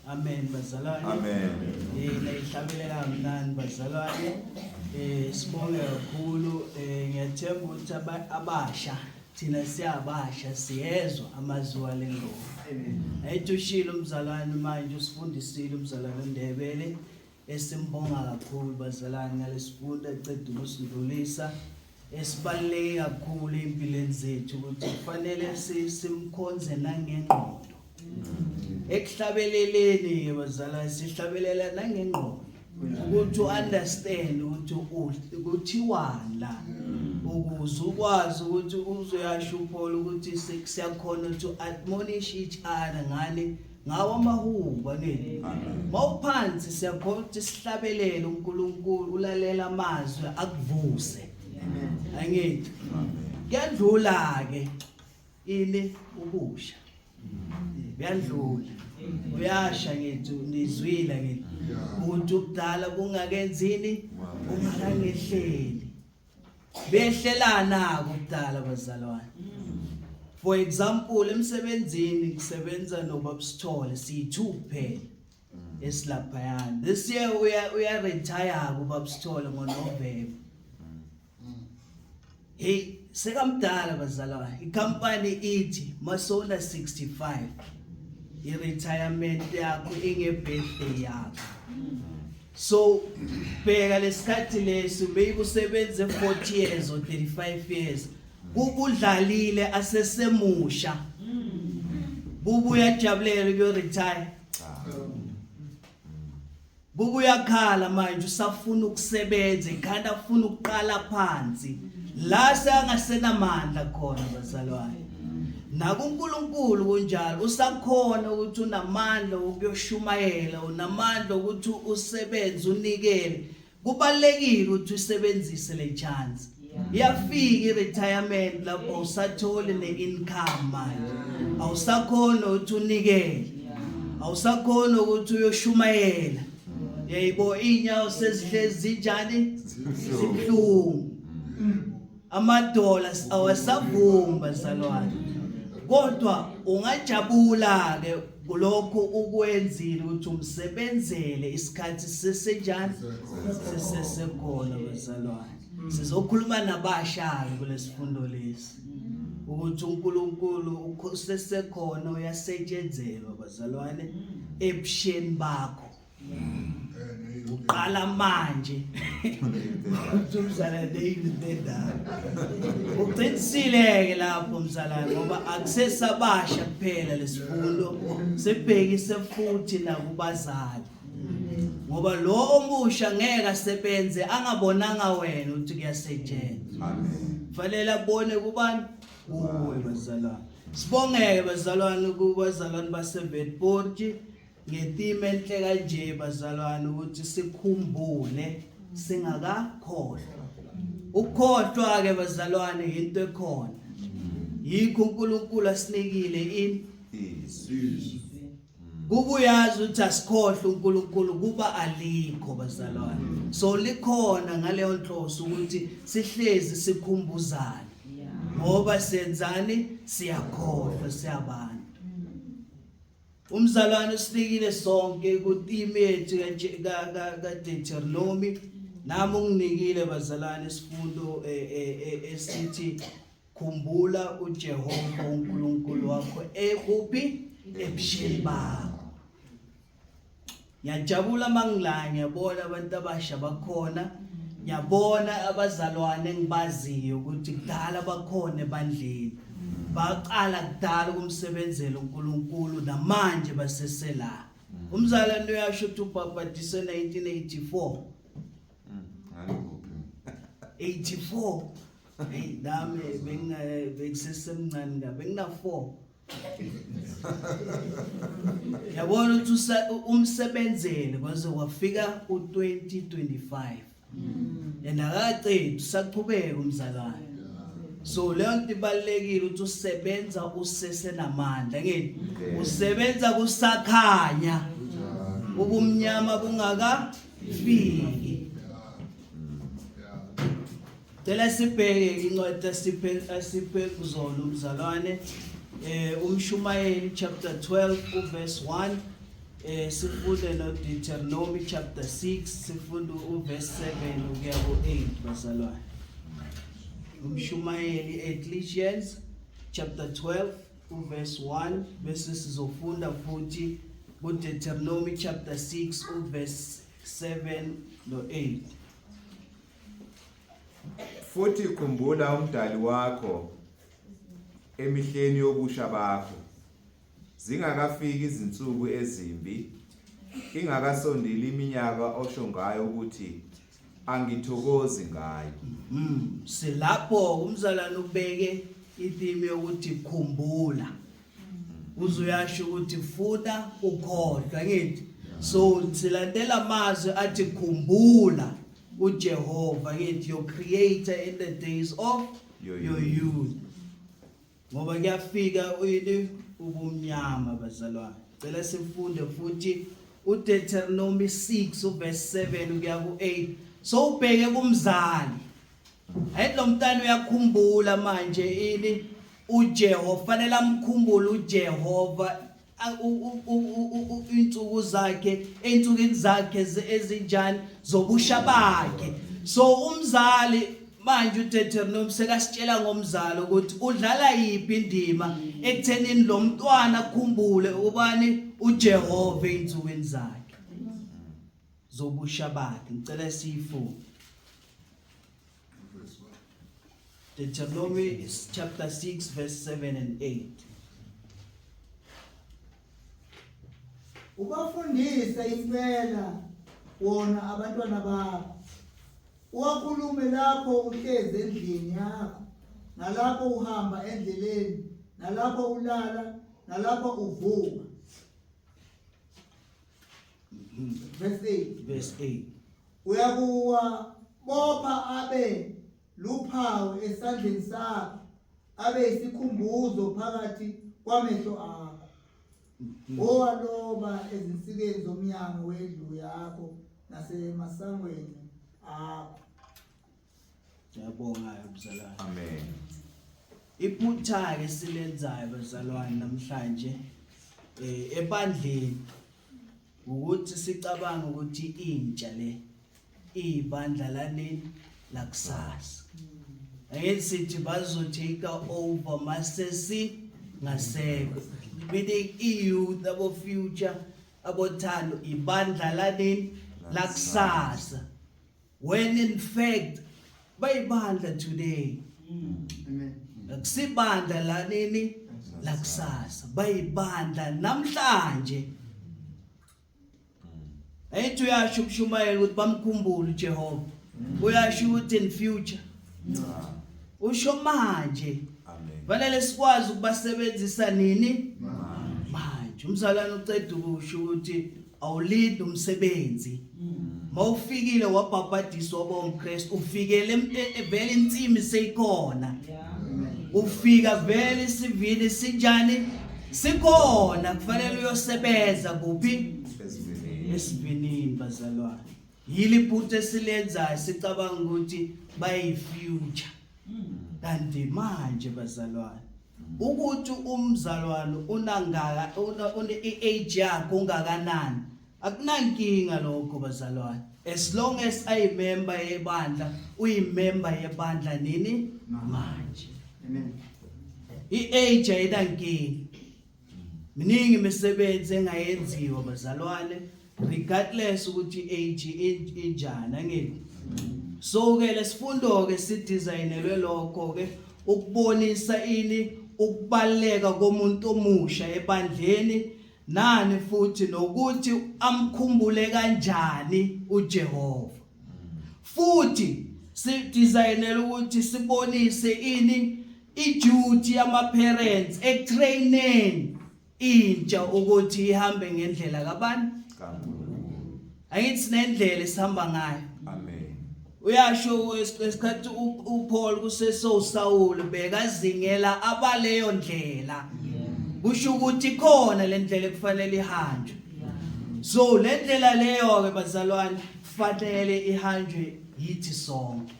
Amen bazalwane. Amen. Nayihlabelela kamnandi bazalwane. Sibonge kakhulu ngiyathemba ukuthi abasha thina siyabasha siyezwa amazwi alengoma. Amen. Ayithushile umzalwane manje usifundisile umzalwane uNdebele esimbonga kakhulu bazalwane ngalesifundo ecede ukusindulisa esibaluleke kakhulu empilweni zethu ukuthi kufanele simkhonze nangengqondo. Ekuhlabeleleni bazalwane sihlabelela nangengqondo ukuthi understand ukuthi wala ukuze ukwazi ukuthi uzoyasho uPaul ukuthi siyakhona to admonish each other ngani ngawo amahuba nini mawuphansi siyakhona ukuthi sihlabelele uNkulunkulu ulalela amazwi akuvuse. Angithi kuyadlula ke ini ubusha kuyadlula uyasha ngithi nizwila ngithi umuntu ukudala kungakenzini ungakangehleli behlelana ukudala bazalwane. For example emsebenzini kusebenza noBaba Sithole siyi2 kuphela esilaphayana. This year we are retire uBaba Sithole ngoNovember. Hey sekamdala bazalwane icompany ithi masona 65 i-retirement yakho inge-birthday yakho. So bheka lesikhathi leso beyibusebenze 40 years or 35 years kubudlalile asesemusha bubuya jabulela ukuyoretire bubuya khala manje usafuna ukusebenza ikhanda ufuna ukuqala phansi la sangasenamandla khona bazalwane. NakuNkulunkulu kunjalo usakhona ukuthi unamandla ukuyoshumayela unamandla ukuthi usebenze unikele. Kubalekile ukuthi usebenzise le chance. Iyafika iretirement lapho usathole neincome manje. Awusakhona ukuthi unikele. Awusakhona ukuthi uyoshumayela. Yayibo inyawo sezihlezi njani zibhlungu. Amadollars awasavumba salwane. Kodwa ungajabula ke kulokho ukwenzile ukuthi umsebenzele isikhathi sesenjani sesekhona bazalwane. Sizokhuluma nabasha kulesifundo lesi ukuthi uNkulunkulu usesekhona uyasetshenzelwa bazalwane ebusheni bakho. Uqala manje umzalwane deyidenda uqinisile ke lapho mzalwane ngoba akusesabasha kuphela lesifundo sebhekise futhi nakubazali ngoba lo omusha ngeke asebenze angabonanga wena ukuthi kuyasetshenzwa. Amen. Fanele abone kubani kuwe bazalwane. Sibongeke bazalwane kubazalwane baseVetport ngethime enhle kanje bazalwane ukuthi sikhumbule singakakhohlwa. Ukukhohlwa ke bazalwane into ekhona. Yikho uNkulunkulu asinikile isizwe. Kubuyazi ukuthi asikhohlwe uNkulunkulu kuba alikho bazalwane. So likhona ngaleyo nhloso ukuthi sihlezi sikhumbuzane. Ngoba senzani siyakhohlwa siyabana. Umzalwane usinikile sonke kuthime yethu kaDeuteronomy nami unginikile bazalwane isifundo esithi khumbula uJehova uNkulunkulu wakho ekuphi ebusheni bakho. Ngiyajabula mangilanga ngiyabona abantu abasha bakhona. Ngiyabona abazalwane engibaziyo ukuthi kudala bakhona ebandleni. Baqala kudala ukumsebenzela uNkulunkulu namanje basesela. Umzalwane uyasho ukuthi ubhabhadise 1984. 84. Hey nami bengisesemncane ngabe ngina 4. Yabona ukuthi umsebenzele kwaze wafika u2025. Yena akaqedi usaqhubeka umzalwane. So leyo nto ibalekile ukuthi usebenza usesenamandla ngithi usebenza kusakhanya ubumnyama bungakafiki. Cela sibheke incwadi asiphe kuzona umzalwane umshumayeli chapter 12 verse 1 sifunde no Deuteronomy chapter 6 sifunde verse 7 ukuya ku8 bazalwane. Umshumayeli Ecclesiastes chapter 12 verse 1 bese sizofunda futhi ku Deuteronomy chapter 6 verse 7 no 8. Futhi khumbula umdali wakho emihleni yobusha bakho, zingakafiki izinsuku ezimbi, ingakasondeli iminyaka osho ngayo ukuthi angithokozi ngayo. Silapho umzalwane ubeke itheme yokuthi khumbula. Uzuyasho ukuthi funa ukhohlwa ngithi. So silandela amazwi athi khumbula uJehova ngithi your creator in the days of your youth. Ngoba kuyafika uyini ubumnyama bazalwane. Cela sifunde futhi uDeuteronomy 6 verse 7 ukuya ku8. So ubheke kumzali. Ayilo mntana uyakhumbula manje ini uJehova fanele amkhumbule uJehova insuku zakhe einsukwini zakhe ezinjani zobusha bakhe. So umzali manje uDeuteronomy sekasitshela ngomzalo ukuthi udlala yipi indima ekuthenini lo mntwana akhumbule ubani uJehova einsukwini zakhe zobusha bakhe. Ngicela siyifunde Deuteronomy chapter 6 verse 7 and 8. Ubafundise impela wona abantwana bakho. Uwakhulume lapho uhlezi endlini yakho, nalapho uhamba endleleni, nalapho ulala, nalapho uvuka. Verse 8. Uyakuwa bopha abe luphawu esandleni sakho, abe isikhumbuzo phakathi kwamehlo akho. Owaloba ezinsikeni zomnyango wendlu yakho nasemasangweni akho. Ngiyabonga abazalwane. Amen. Iphutha ke silenzayo bazalwane namhlanje ebandleni ukuthi sicabanga ukuthi intsha le ibandla lanini lakusasa. Ayesithi bazo take over masesi ngaseko. Meaning youth abo future abothando ibandla lanini lakusasa. When in fact bayibandla today. Amen. Akusibandla lanini lakusasa bayibandla namhlanje. Ayithu uyasho ukushumayela ukuthi bamkhumbule uJehova. Uyasho ukuthi in future. Usho manje. Amen. Fanele sikwazi ukubasebenzisa nini? Manje umzalwane uceda ukusho ukuthi awulindi umsebenzi. Mawufikile wabhabhadiswa bomKristu ufikele vele insimi seyikhona. Ufika vele isivini sinjani sikhona kufanele uyosebenza kuphi esivinini bazalwane. Yili phuthe silenzayo sicabanga ukuthi bayi future. Kanti manje bazalwane ukuthi umzalwane unangaka age yakho ungakanani akunankinga lokho bazalwane. As long as member yebandla uyimember yebandla nini manje. Amen. I-age ayinankinga. Miningi imisebenzi engayenziwa bazalwane regardless ukuthi age injani angithi. So ke lesifundo ke sidesignelwe lokho ke ukubonisa ini ukubaleka komuntu omusha ebandleni nani futhi nokuthi amkhumbule kanjani uJehova. Futhi sidesignelwe ukuthi sibonise ini iduty yama parents ekutraining intsha ukuthi ihambe ngendlela kabani kaNkulunkulu. Angithi sinendlela esihamba ngayo. Amen. Uyasho esikhathi uPaul kuseSawule bekazingela abaleyo ndlela. Kusho ukuthi khona le ndlela ekufanele ihanjwe. So le ndlela leyo ke bazalwane kufanele ihanjwe yithi sonke.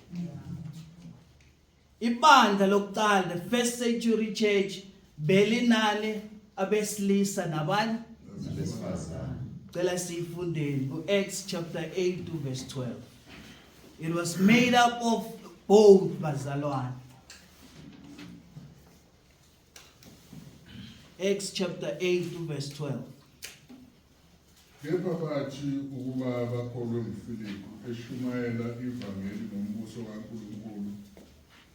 ibandla lokuqala, the first century church, belinani abesilisa nabani? Cela siyifundeni Acts chapter 8 to verse 12. It was made up of both bazalwane. Acts chapter 8 to verse 12. Kepha bathi ukuba bakholwe nguFilipu eshumayela ivangeli ngombuso kaNkulunkulu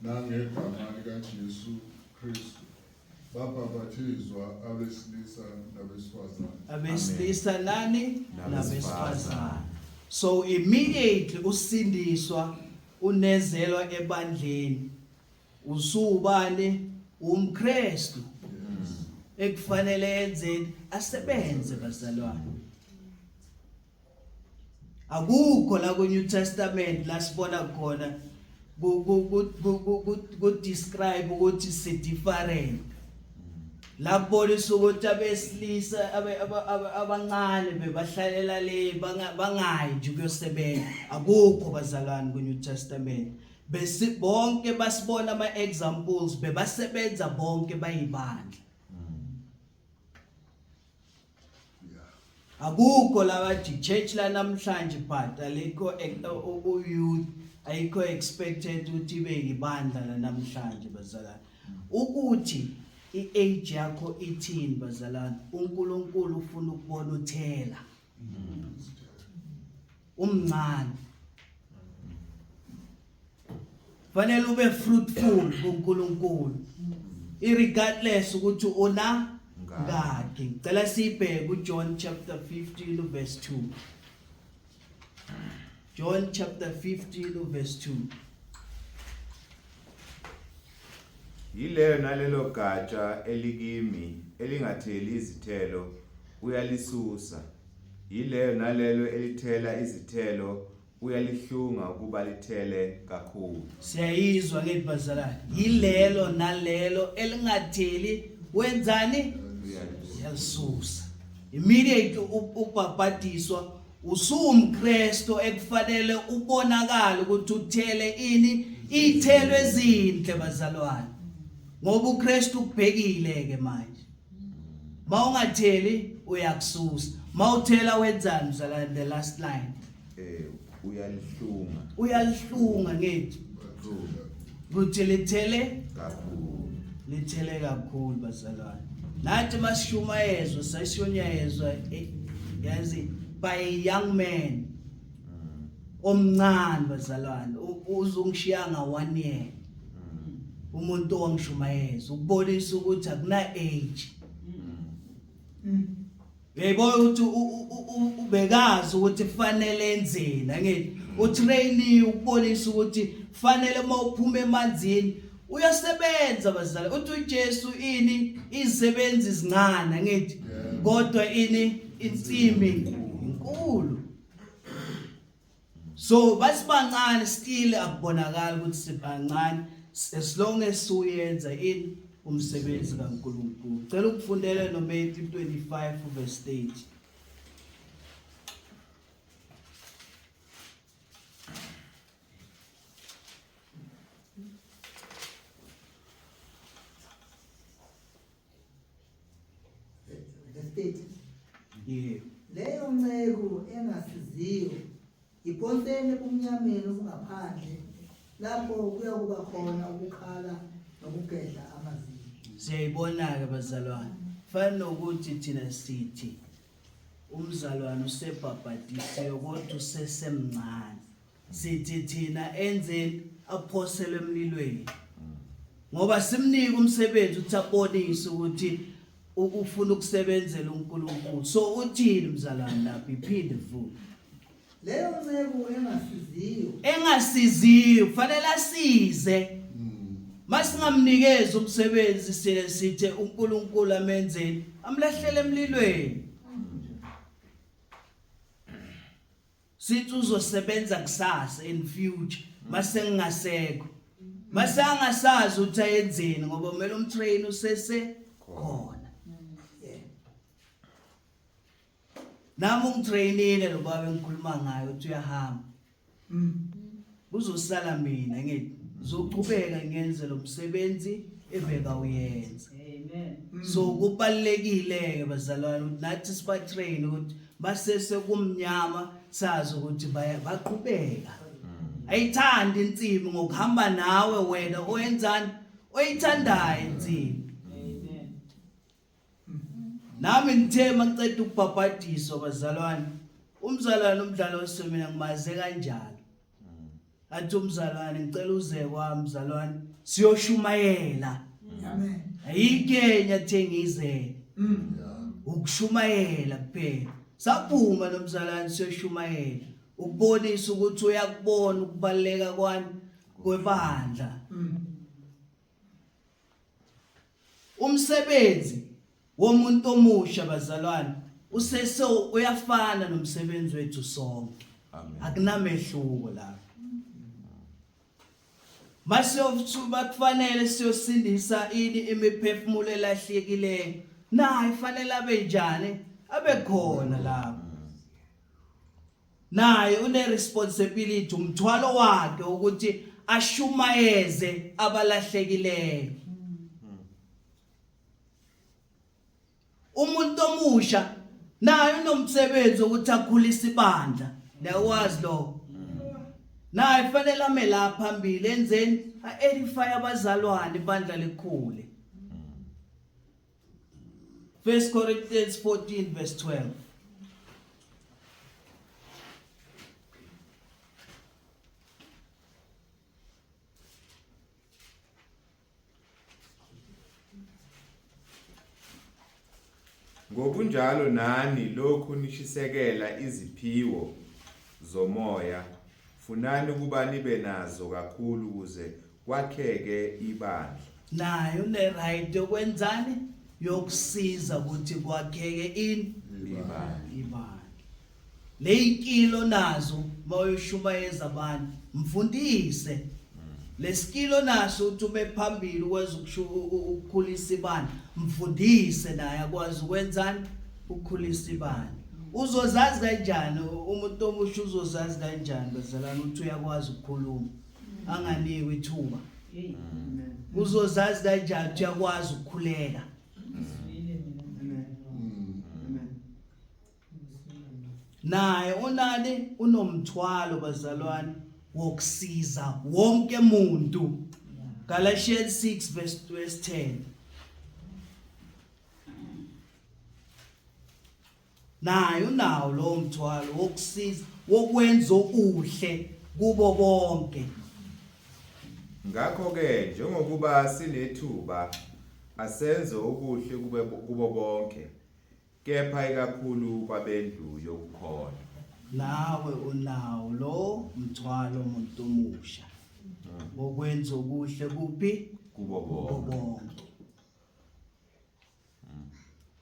nangegama likaJesu Kristu babhaphathizwa abesilisa nabesifazane. Abesilisa nani? Nabesifazane. So immediately usindiswa unezelwa ebandleni. Usubani? UmKristu. Ekufanele enzeni asebenze bazalwane. Akukho la ku New Testament la sibona khona ku describe ukuthi si different. La kubonisa ukuthi abesilisa abancane bebahlalela le bangayi nje kuyosebenza. Akukho bazalwane ku New Testament. Bese bonke basibona ama examples bebasebenza bonke bayibandla. Akukho labathi church la namhlanje but alikho youth ayikho expected ukuthi ibe ibandla la namhlanje bazalwane. Ukuthi iage yakho ithini bazalwane, uNkulunkulu ufuna ukubona uthela. Umncane. Fanele ube fruitful kuNkulunkulu. Irregardless ukuthi una ngakhe. Ngicela sibheke uJohn chapter 15 verse 2. John chapter 15 verse 2. Yileyo nalelo gatsha elikimi elingatheli izithelo uyalisusa. Yileyo nalelo elithela izithelo uyalihlunga ukuba lithele kakhulu. Siyayizwa ngithi bazalwane. Yilelo nalelo elingatheli wenzani? Yalisusa. Immediately ubhabhadiswa usumKristu ekufanele ubonakala ukuthi uthele ini ithelo ezinhle bazalwane. Ngoba uKristu ubhekile ke manje. Mawungatheli uyakususa. Mawuthela wenzani mzalwane? The last line. Uyalihlunga. Uyalihlunga ngithi. Ukuthi lithele Kakhulu. Lithele kakhulu bazalwane. Nathi masishumayezwa sasishonyayezwa yazi by a young man. Omncane bazalwane uzungishiya nga 1 year. Umuntu ongishumayeza ukubonisa ukuthi akuna age. Yebo ukuthi ubekazi ukuthi kufanele enzeni ngithi utraini ukubonisa ukuthi kufanele mawuphuma emanzini uyasebenza bazalwane. Uthi uJesu ini izisebenzi izingana ngithi kodwa ini insimbi inkulu. So basibancane still akubonakala ukuthi sibancane as long as uyenza in umsebenzi kaNkulunkulu. Cela ukufundela noMatthew 25 verse 8. Yeah. Leyo nceko engasiziyo iphonsene kumnyameni ongaphandle lapho kuya kuba khona ukukhala nokugedla amazinyo. Siyayibona ke bazalwane. Fana nokuthi thina sithi umzalwane usebhabhadisiwe kodwa usesemncane. Sithi thina enzeni aphosele emlilweni. Ngoba simnika umsebenzi ukuthi abonise ukuthi ufuna ukusebenzela uNkulunkulu. So uthini mzalwane lapha iphinde futhi. Leyo nceko Engasiziyo kufanele asize. Masingamnikeza umsebenzi sile sithe uNkulunkulu amenzeni amlahlele emlilweni. Sithi uzosebenza kusasa in future masengingasekho. Masangasazi ukuthi ayenzeni ngoba kumele umtrain usese khona. Nami ungitrainile lo baba engikhuluma ngayo uthi uyahamba. Uzosala mina ngithi uzoqhubeka ngenze lo msebenzi ebeka uyenza. Amen. So kubalekile ke bazalwane ukuthi nathi sibatrain ukuthi basese kumnyama sazi ukuthi baqhubeka. Ayithandi insimi ngokuhamba nawe wena oyenzani oyithandayo insimi. Amen. Nami ngithe mangicela ukubhabhadiswa bazalwane umzalwane umdlalo wesemina ngimaze kanjalo. Athi umzalwane ngicela uze kwami mzalwane siyoshumayela. Amen. Ayikenya thengize ukushumayela kuphela. Saphuma nomzalwane siyoshumayela ukubonisa ukuthi uyakubona ukubaleka kwani kwebandla. Umsebenzi womuntu omusha bazalwane usese uyafana nomsebenzi wethu sonke. Amen. Akunamehluko la. Masiyofuba kufanele siyosindisa imiphefumulo elahlekileyo. Naye fanele abe njani? Abe khona lapho. Naye une responsibility umthwalo wakhe ukuthi ashumayeze abalahlekileyo. Umuntu omusha naye unomsebenzi ukuthi akhulise ibandla. Lawazi lo. Naye fanele ame la phambili enzeni a-edify abazalwane ibandla likhule. 1 Corinthians 14 verse 12. Ngokunjalo nani lokhu nishisekela iziphiwo zomoya funani kuba nibe nazo kakhulu ukuze kwakheke ibandla. Naye une right yokwenzani yokusiza ukuthi kwakheke ibandla. Leyikilo nazo mawuyishumayeza abantu mfundise. Lesikilo naso ukuthi ube phambili ukwazi ukukhulisa ibandla mfundise naye akwazi ukwenzani ukukhulisa ibandla. Uzozazi kanjani umuntu omusha uzozazi kanjani bazalwane ukuthi uyakwazi ukukhuluma anganikwe ithuba. Uzozazi kanjani ukuthi uyakwazi ukukhuleka. Naye unani unomthwalo bazalwane wokusiza wonke umuntu. Galatians 6 verse 10. Naye unawo lo mthwalo wokusiza wokwenza okuhle kubo bonke. Ngakho ke njengokuba sinethuba asenze okuhle kubo bonke kepha ikakhulu kwabendlu yokukhona. Nawe unawo lo mthwalo umuntu omusha wokwenza okuhle kuphi Kubo bonke.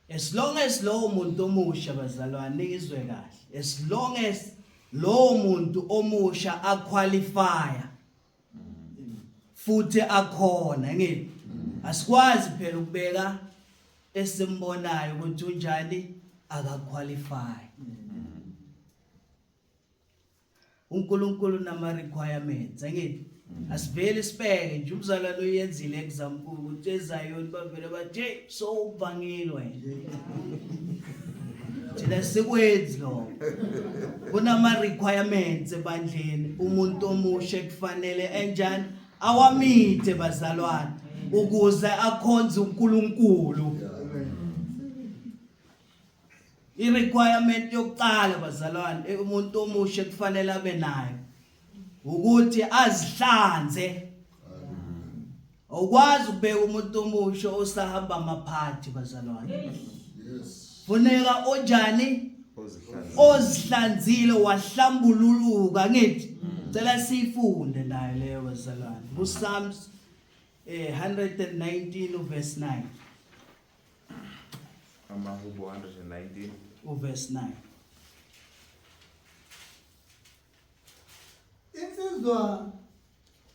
As long as lo muntu omusha bazalwane nikizwe kahle, as long as lo muntu omusha aqualify futhi akhona ngithi asikwazi phela ukubeka esimbonayo ukuthi unjani akaqualify. uNkulunkulu nama requirements ngithi asivele sibheke nje umzalwane uyenzile example ukuthi eZion bavele bathi hey so ubangile wena thina sikwenzi lo kunama requirements ebandleni umuntu omusha kufanele enjani awamithe bazalwane ukuze akhonze uNkulunkulu. I-requirement yokuqala bazalwane umuntu omusha kufanele abe nayo ukuthi azihlanze. Awukwazi ukubeka umuntu omusha osahamba amaphathi bazalwane. Yes. Funeka onjani ozihlanzile wahlambululuka ngithi cela sifunde nayo leyo bazalwane kuPsalms 119 verse 9. Amahubo 119 verse 9. Insizwa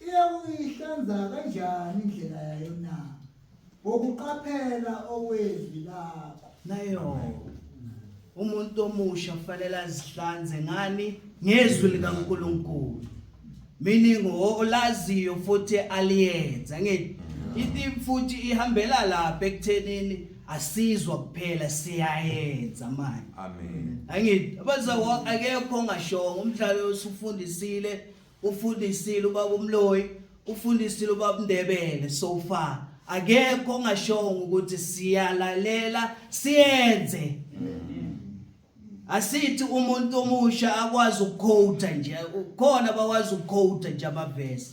iyakuyihlanza kanjani indlela yayo na? Ngokuqaphela okwezwi lakho. Nayo umuntu omusha kufanele azihlanze ngani ngezwi likaNkulunkulu. meaning olaziyo futhi aliyenza ngithi ithi futhi ihambela lapha ekuthenini asizwa kuphela siyayenza manje Amen. angithi abazawa akekho ongashonga umdlalo ufundisile ubaba uMloyi ufundisile ubaba Ndebele so far akekho ongashonga ukuthi siyalalela siyenze asithi umuntu omusha akwazi ukuquote nje khona bakwazi ukuquote nje amavesi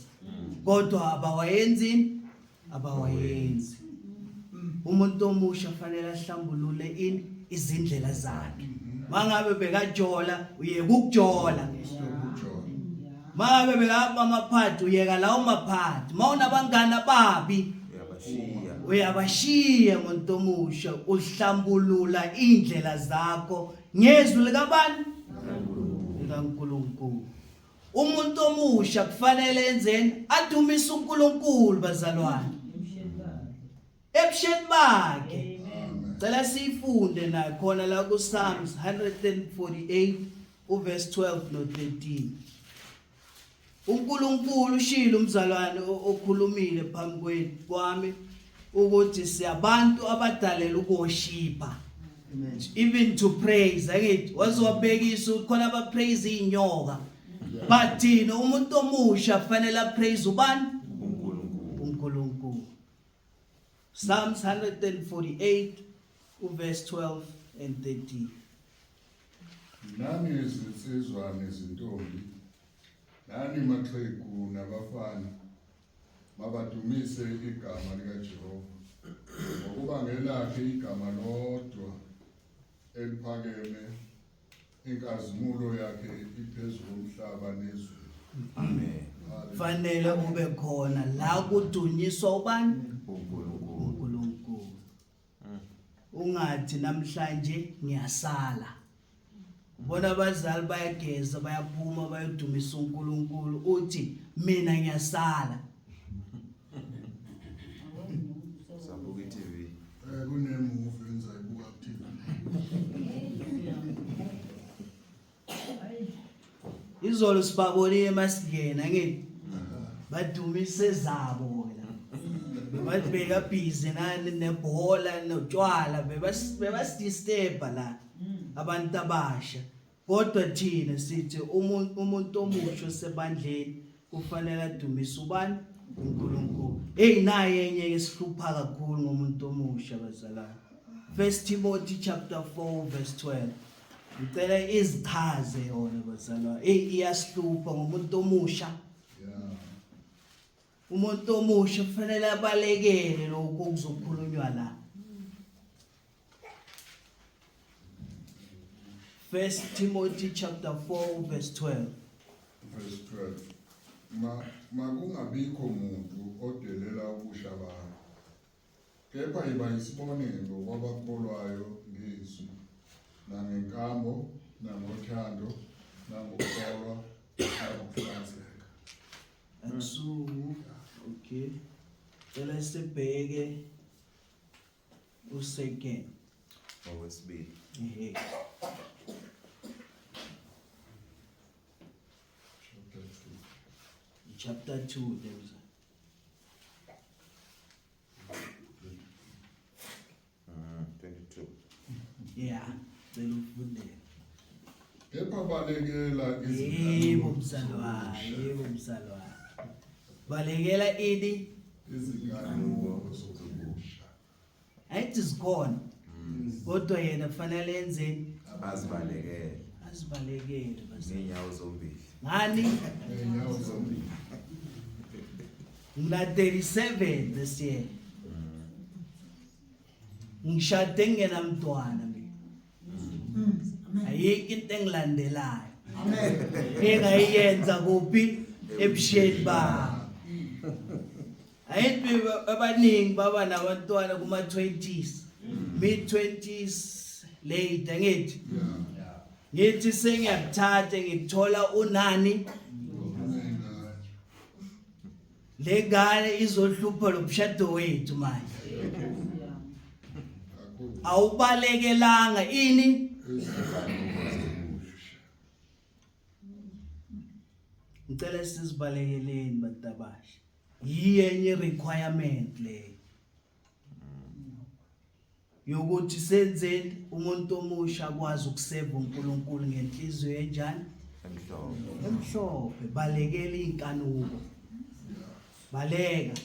kodwa abawayenzi umuntu omusha fanele ahlambulule izindlela zakhe mangabe bekajola uyeka ukujola mangabe bekaba amaphathi uyeka lawo maphathi mawuna abangana babi uyabashiya umuntu omusha uhlambulula indlela zakho ngezwi likabani likaNkulunkulu umuntu omusha kufanele enzeni adumise uNkulunkulu bazalwane ebusheni bakhe cela sifunde na khona la ku Psalms 148 uverse 12 no 13 uNkulunkulu ushilo umzalwane okhulumile phambi kwami ukuthi siyabantu abadalela ukuwoshipa even to praise akithi wazobhekisa khona aba praise inyoka but thina umuntu omusha fanele praise ubani uNkulunkulu Psalms 148 verse 12 and 13 nani izinsizwa nezintombi nani maxhegu nabafana mabadumise igama likaJehova ngokuba ngelakhe igama lodwa eliphakeme inkazimulo yakhe iphezulu komhlaba nezulu Amen. fanele ube khona la kudunyiswa ubani uNkulunkulu ungathi namhlanje ngiyasala bona abazali bayageza bayaphuma bayodumisa uNkulunkulu uthi mina ngiyasala Sabuka TV. kunemuvi engizayibuka ku TV izolo sibabonile masigena ngithi badumise zabo la babeka busy nani nebhola notshwala bebasdisturb la abantu abasha kodwa thina sithi umuntu omusha sebandleni kufanele adumise ubani uNkulunkulu naye enye esihlupha kakhulu ngomuntu omusha bazalana 1 Timothy chapter 4 verse 12 ngicela izichaze yona bazalwa iyasihlupha ngomuntu omusha umuntu omusha kufanele abalekele lokho kuzokhulunywa la 1 Timothy chapter 4 verse 12 verse 12 makungabikho umuntu odelela ubusha bakho kepha yiba isibonelo kwabakholwayo ngezwi nangenkambo nangothando nangokholwa nangokuhlanzeka akusuku okay cela sibheke usecond Okwesibili. ehe chapter 2 there's 22. yeah belufunde kepha balekela yebo msalwa balekela ini izinganuko zobusha ayithi zikhona kodwa yena kufanele enzeni Azibalekele. azibalekele base Ngenyawo zombili. ngani enyawo zombili ngina 37 this year ngishade ngenamntwana mina ayikho into engilandelayo Amen. engayenza kuphi ebusheni ba ayithi abaningi baba nabantwana kuma 20s mid 20s late ngithi ngithi sengiyakuthatha ngikuthola unani lengane izohlupha lobushado wethu manje awubalekelanga ini ngicela sizibalekeleni bantabasha yiyenye requirement le yokuthi senzeni umuntu omusha akwazi ukuseva uNkulunkulu ngenhliziyo enjani emhlophe balekela inkanuko baleka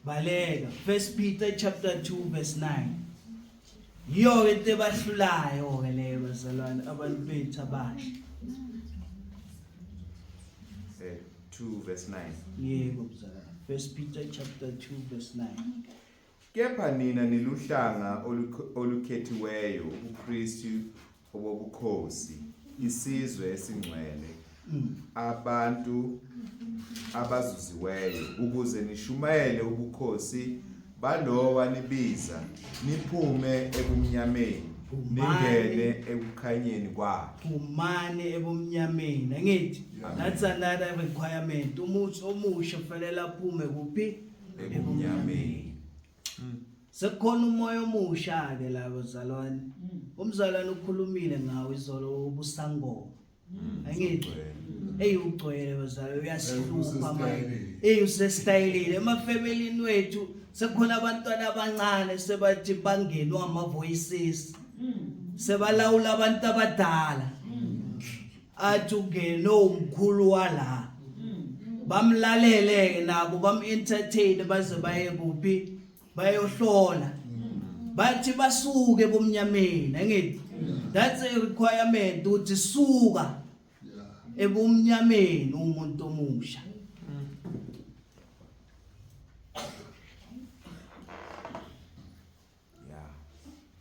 1 Peter chapter 2 verse 9 yiyo into ebahlulayo ke leyo bazalwane abantu bethu abasha 2 verse 9. yebo bazalwane 1 Peter chapter 2 verse 9 Kepha nina niluhlanga olukhethiweyo ubuKristu obobukhosi isizwe esingcwele abantu abazuziweyo ukuze nishumayele ubukhosi balowa nibiza niphume ebumnyameni ningene ekukhanyeni kwakhe umane ebumnyameni angithi that's another requirement umuntu omusha kufanele aphume kuphi ebumnyameni. sekukhona umoya omusha ke la bazalwane umzalwane ukhulumile ngawo izolo ubusangoma angithi ugcwele bazalwane uyasihlupha manje usestylile emafamilini wethu sekukhona abantwana abancane sebathi bangenwa ama voices sebalawula abantu abadala athi ungeno umkhulu wala bamlalele nabo bam-entertain baze baye kuphi bayohlola bathi basuke bomnyameni angithi that's a requirement ukuthi suka ebumnyameni umuntu omusha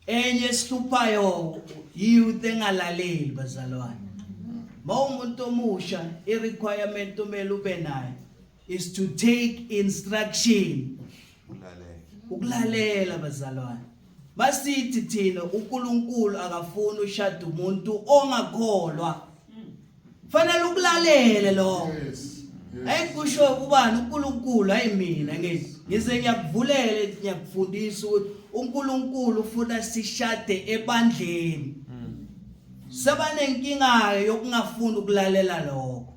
enye sihluphayo youth engalaleli bazalwane umuntu omusha i-requirement omele ube nayo is to take instruction ukulalela bazalwane basithi thina uNkulunkulu akafuni ushada umuntu ongakholwa fanele ukulalele lo ayikusho ubani uNkulunkulu ayimina ngize ngiyakuvulela ngiyakufundisa ukuthi uNkulunkulu ufuna sishade ebandleni sebanenkinga yokungafuni ukulalela lokho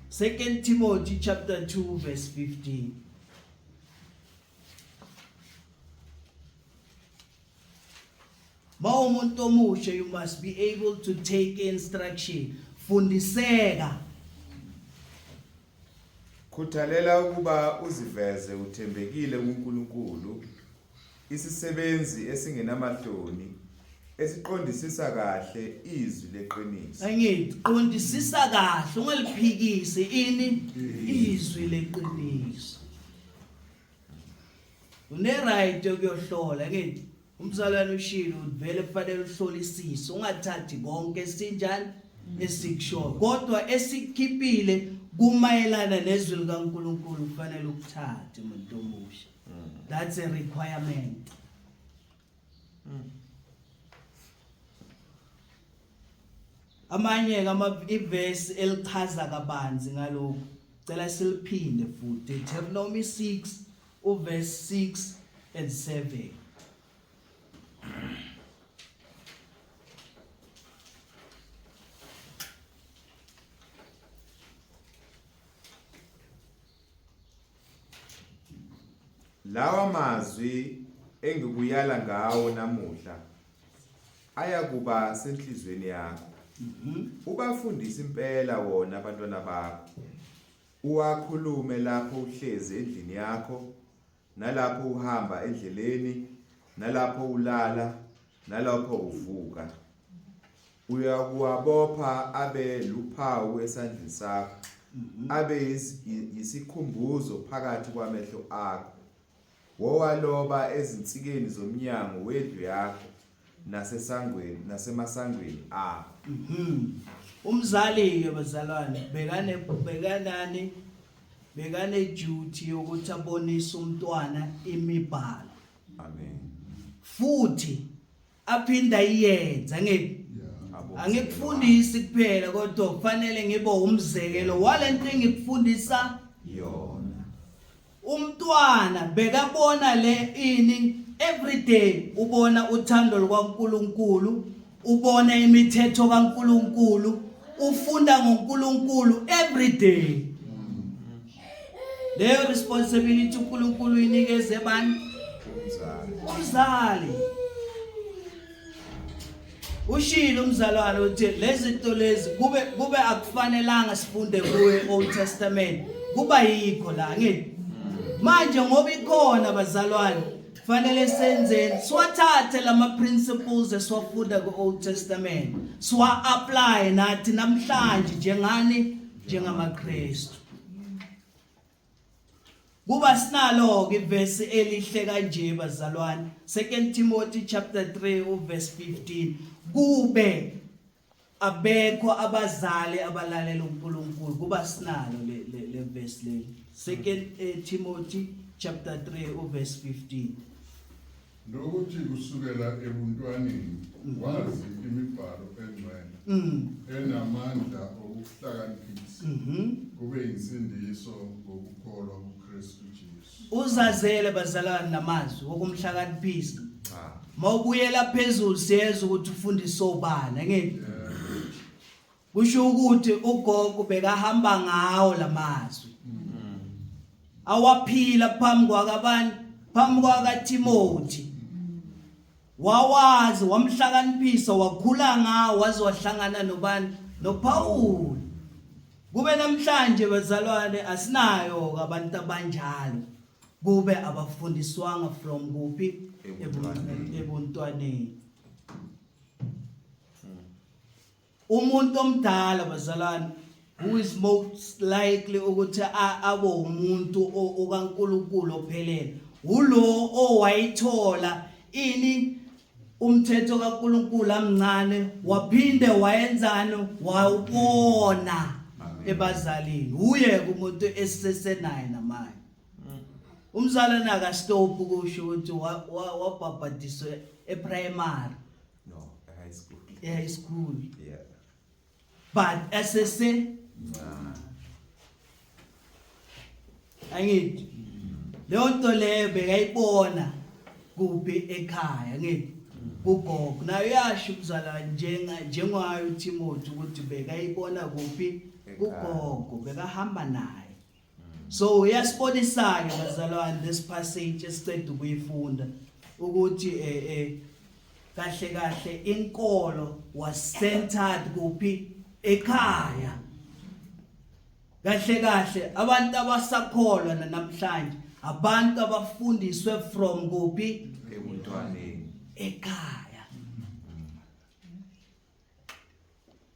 2 Timothy chapter 2 verse 15 umuntu omusha you must be able to take instruction fundiseka khuthalela ukuba uziveze uthembekile kuNkulunkulu isisebenzi esingenamahloni esiqondisisa kahle izwi leqiniso angithi qondisisa kahle ungaliphikise ini izwi leqiniso une right yokuyohlola ngithi umzalwane ushilo vele kufanele uhlolisise ungathathi konke sinjani esikusho kodwa esikhiphile kumayelana nezwi likaNkulunkulu kufanele ukuthathe umuntu omusha that's a requirement amanye iverse elichaza kabanzi ngalokho cela siliphinde futhi Deuteronomy 6 uverse 6 and 7 lawa mazwi engikuyala ngawo namuhla ayakuba senhlizweni yakho ubafundisa impela wona abantwana bakho uwakhulume lapho uhlezi endlini yakho nalapho uhamba endleleni nalapho ulala nalapho uvuka uyakuwabopha abe luphawu esandleni sakho abe yisikhumbuzo phakathi kwamehlo akho wowaloba ezinsikeni zomnyango wendlu yakho nasemasangweni akho umzali ke bazalwane bekane duty yokuthi abonise umntwana imibhalo amen futhi aphinda iyenza ngithi angikufundisi kuphela kodwa kufanele ngibe umzekelo walento engikufundisa yona umntwana bekabona le ini every day ubona uthando lukaNkulunkulu, ubona imithetho kaNkulunkulu, ufunda ngoNkulunkulu every day. Leyo responsibility uNkulunkulu inikeze bani? Umzali. Ushilo umzalwane uthi lezi zinto lezi kube akufanelanga sifunde kuwe Old Testament. Kuba yikho la ngithi. Manje ngoba ikhona bazalwane, kufanele senzeni siwathathe lama principles esiwafunda ku Old Testament, siwa apply nathi namhlanje njengamaKristu. Kuba sinalo ke verse elihle kanje bazalwane, 2 Timothy chapter 3 verse 15. Kube abekho abazali abalalela uNkulunkulu. Kuba sinalo le verse le 2 Timothy chapter 3 verse 15. Lokuthi kusukela ebuntwaneni wazi imibhalo engcwele enamandla okuhlakaniphisa kube insindiso ngokukholwa kuKristu Jesu. Uzazele bazalwane namazwi wokumhlakaniphisa. Mawubuyela phezulu siyeza ukuthi ufundise obana ngithi. Kusho ukuthi ugogo bekahamba ngawo lamazwi. Awaphila phambi kwakabani? Phambi kwakaTimothy. Wawazi wamhlakaniphisa wakhula ngawo waze wahlangana nobani? NoPaul. Kube namhlanje bazalwane asinayo abantu abanjalo. Kube abafundiswanga from kuphi? Ebuntwaneni. Umuntu omdala bazalwane who is most likely ukuthi abe umuntu okaNkulunkulu ophelele ulo owayithola ini umthetho kaNkulunkulu amncane waphinde wayenzana wawubona ebazalini. Uye kumuntu esisesenaye namanje. Umzalwane akastop ukusho ukuthi wabhabhadiswa eprimary. No, high school. High school. Yeah. But SSC angithi leyo nto leyo bekayibona kuphi ekhaya ngithi kugogo nayo yasho ukuzala njengayo uTimothy ukuthi bekayibona kuphi kugogo bekahamba naye. So uyasibonisa ke bazalwane this passage esicede ukuyifunda ukuthi kahle inkolo was centered kuphi ekhaya. Kahle abantu abasakholwa namhlanje abantu abafundiswe from kuphi Ebuntwaneni. ekhaya.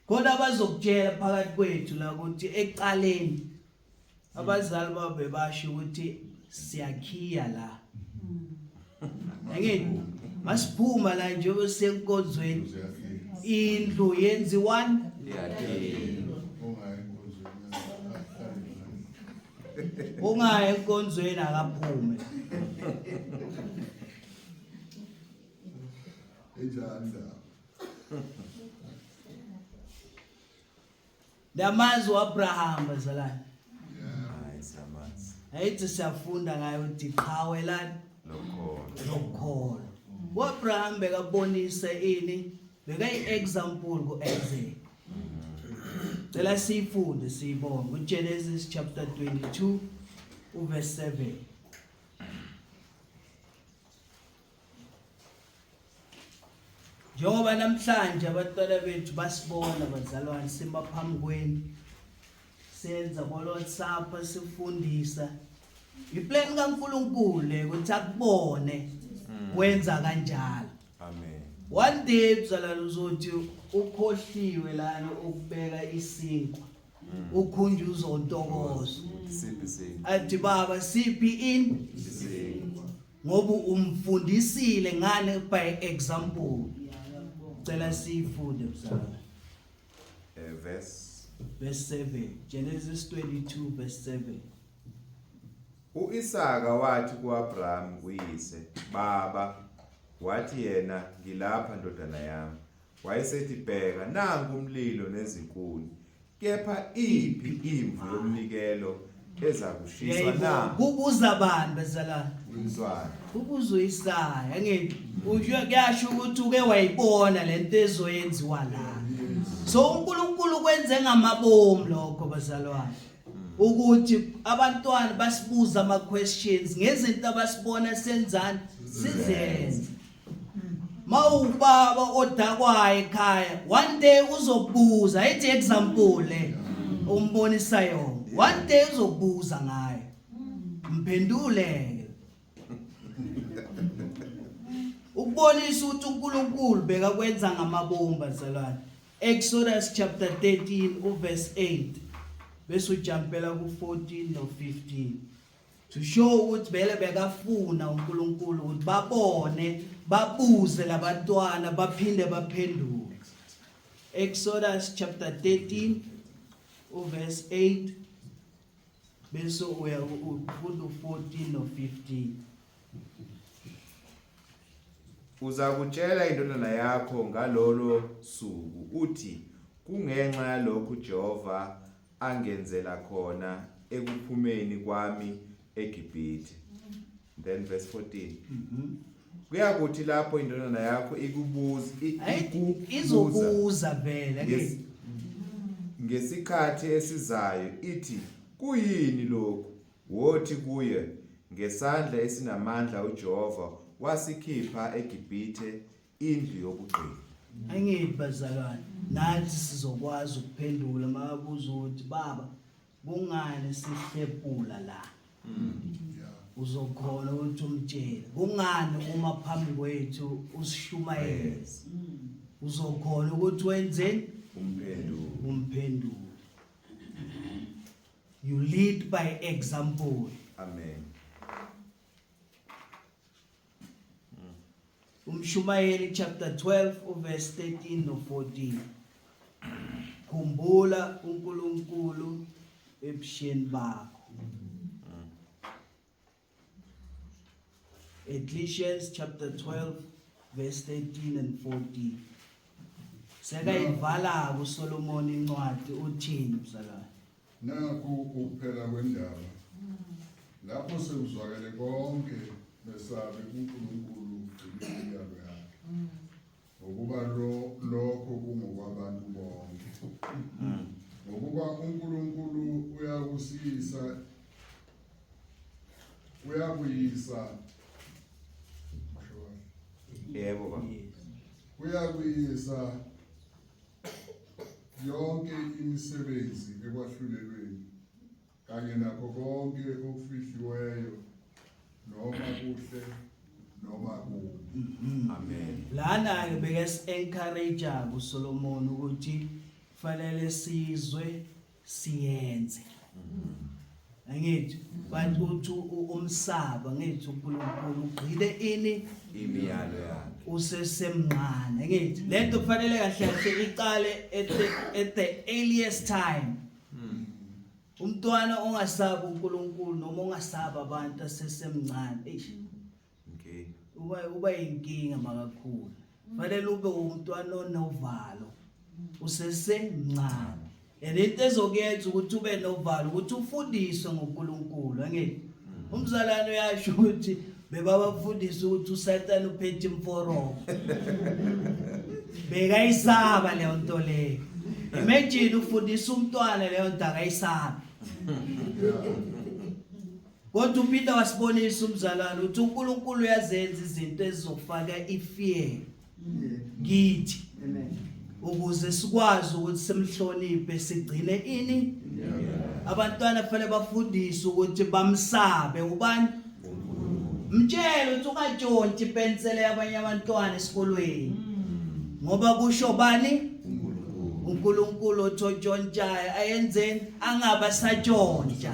Kodwa bazokutshela phakathi kwethu la ukuthi eqaleni abazali babe basho ukuthi siyakhiya la. Ngithi masiphuma la nje osenkonzweni indlu yenziwani ungaya enkonzweni akaphume. Damazwi waAbraham bazalwane. Ayithi siyafunda ngayo ukuthi qhawe lani lokholo. uAbraham bekabonisa ini bekayi-example ku-Isaac. Cela siyifunde siyibone kuGenesis chapter 22 verse 7. Njengoba namhlanje abantwana bethu basibona bazalwane simaphambi kwenu senza Lord Supper sifundisa iplan kaNkulunkulu le ukuthi akubone wenza kanjalo. Amen. One day bazalwane uzothi ukhohliwe lana ukubeka isinkwa ukhunjuza untokozo athi baba siphi in ngoba umfundisile ngane by example. Cela sifunde bazalwane verse 7 Genesis 22 verse 7. U-Isaka wathi kuAbraham kuyise, baba, wathi yena, ngilapha ndodana yami. Wayesethi bheka nangu umlilo nezinkuni, kepha iphi imvu yomnikelo ezakushiswa na kubuza bani bazalwane? umntwana. Kubuza uIsaya ngithi kuyasho ukuthi uke wayibona lento ezoyenziwa la. So uNkulunkulu kwenze ngamabomu lokho bazalwane. Ukuthi abantwana basibuza ama questions ngezinto abasibona senzani sizenze. Mawubaba odakwayo ekhaya one day uzobuza ithi example le umbonisa yona one day uzobuza ngayo mphendule ukubonisa ukuthi uNkulunkulu beka kwenza ngamabomba bazalwane. Exodus chapter 13 verse 8 bese ujumpela ku 14 no 15 to show ukuthi vele bekafuna uNkulunkulu ukuthi babone babuze labantwana baphinde baphenduke. Exodus chapter 13 verse 8 bese uya ku 14 no 15. Uzakutshela indodana yakho ngalolo suku uthi kungenxa yalokhu Jehova angenzela khona ekuphumeni kwami eGibhithe. Then verse 14. Kuyakuthi lapho indodana yakho izobuza vele ngesikhathi esizayo ithi kuyini lokhu wothi kuye ngesandla esinamandla uJehova wasikhipha eGibhithe indlu yobugqili. Angithi bazalwane nathi sizokwazi ukuphendula mabuza ukuthi baba kungani sihlepula la. Uzokhona ukuthi umtshele kungani uma phambi kwethu usishumayele. Uzokhona ukuthi wenzeni umphendulo. You lead by example. Amen. Umshumayeli chapter 12 verse 13 no 14. Khumbula uNkulunkulu ebusheni bakho. Ecclesiastes chapter 12 verse 13 and 14. Seka ivala uSolomon incwadi uthini mzalwane? Naku ukuphela kwendaba. Lapho sekuzwakele konke besabe uNkulunkulu imiyalo yakhe. Ngokuba lokho kungokwabantu bonke. Ngokuba uNkulunkulu uyakuyisa Yebo ba. Uyakuyisa yonke imisebenzi ekwahlulelweni kanye nakho konke okufihliweyo noma kuhle noma kubi. Amen. Lana ke beke encourage uSolomon ukuthi fanele sizwe siyenze. Angithi bantu uthi umsaba ngithi uNkulunkulu ugqile ini Imiyalo yakhe. Usesemncane angithi lento kufanele kahle kahle iqale at the earliest time. Umntwana ongasaba uNkulunkulu noma ongasaba abantu asesemncane Okay. uba inkinga makakhulu. Fanele ube umntwana onovalo usesemncane. Into ezokuyenza ukuthi ube novalo ukuthi ufundiswe ngoNkulunkulu angithi umzalwane uyasho ukuthi bebabafundisa ukuthi uSathane uphethe imforomo bekayisaba leyo nto leyo. Imagine ufundisa umntwana leyo nto akayisaba. Kodwa uPeter wasibonisa umzalwane ukuthi uNkulunkulu uyazenza izinto ezizofaka ifear kithi. Amen. Ukuze sikwazi ukuthi simhloniphe sigcine ini abantwana fanele bafundiswe ukuthi bamsabe ubani mtshela ukuthi ungatshonti ipensele yabanye abantwana esikolweni ngoba kusho bani uNkulunkulu othontshontshayo ayenzeni angaba satshontsha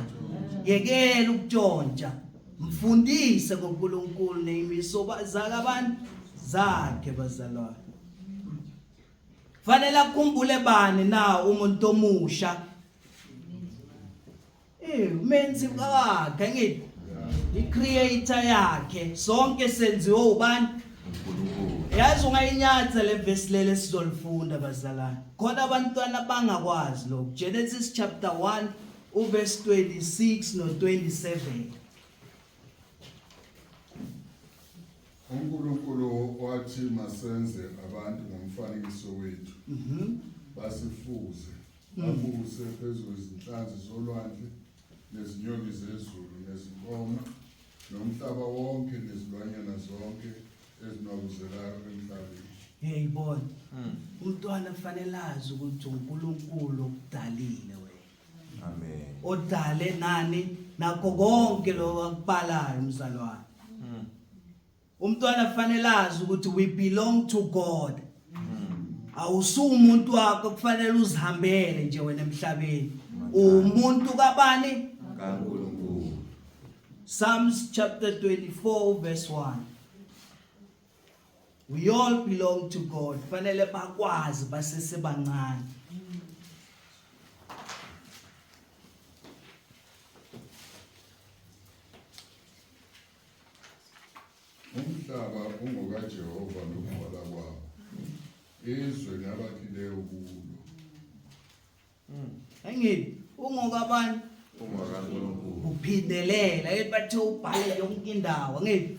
yekela ukutshontsha mfundise ngoNkulunkulu nezimiso zakabantu zakhe bazalwane. Fanele akhumbule bani na umuntu omusha umenzi wakhe ngithi icreator yakhe sonke senziwe ubani uNkulunkulu. Yazi ungayinyatha le verse lele sizolifunda bazalwane khona abantwana bangakwazi lokho. Genesis chapter 1 uverse 26 no 27. uNkulunkulu wathi masenze abantu ngomfanekiso wethu basifuze babuse phezulu izinhlanzi zolwandle nezinyoni zezulu nezinkomo nomhlaba wonke nezilwanyana zonke ezinokuzelayo emhlabeni. Yeyibona. Umntwana kufanele azi ukuthi uNkulunkulu okudalile wena. Amen. Odale nani nakho konke lokho akubalayo mzalwane. Umntwana kufanele azi ukuthi we belong to God. Awusumuntu wakho kufanele uzihambele nje wena emhlabeni. Umuntu kabani? kaNkulunkulu. Psalms chapter 24 verse 1. We all belong to God. Kufanele bakwazi basesebancane. Umhlaba ungokaJehova nokugcwala kwawo, izwe nabakhileyo kulo. Angithi ungokabani? kaNkulunkulu. Uphindelela ebathe ubhale yonke indawo angithi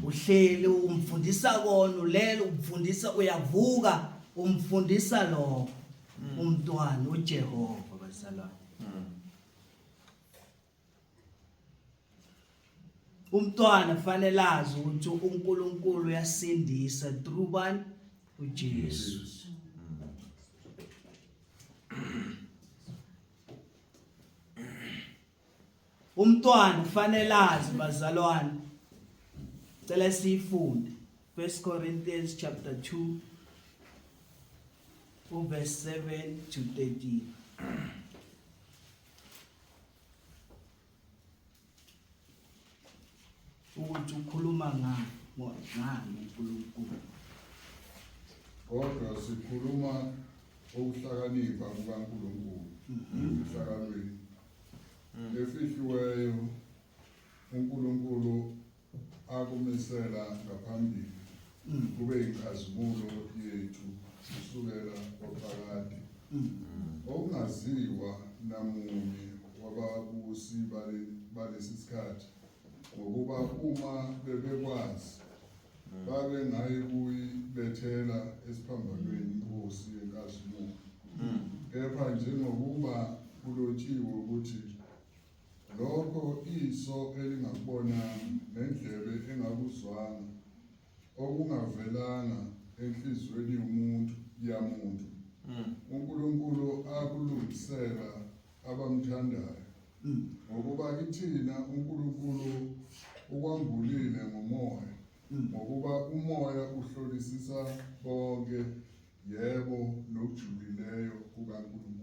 uhleli umfundisa kona ulele umfundisa uyavuka umfundisa lo umntwana uJehova bazalwane. Umntwana kufanele azi ukuthi uNkulunkulu uyasindisa through bani? uJesu. Umntwana kufanele azi bazalwane. Cela sifunde 1 Corinthians chapter 2 verse 7 to 13. Ukuthi ukhuluma ngani uNkulunkulu. Kodwa sikhuluma ukuhlakanipha kukaNkulunkulu. Uhlakanweni efihliweyo uNkulunkulu akumisela ngaphambili kube inkazimulo yethu kusukela kwaphakade okungaziwa namunye wababusi balesi sikhathi ngokuba uma bebekwazi babe ngayi kuyibethela esiphambanweni inkosi yenkazimulo kepha njengokuba kulotshiwe ukuthi lokho iso elingakubonanga nendlebe engakuzwanga okungavelanga enhliziyweni yamuntu uNkulunkulu akulungisela abamthandayo ngokuba kithina uNkulunkulu ukwambulile ngomoya ngokuba umoya uhlolisisa konke yebo nokujulileyo kukaNkulunkulu.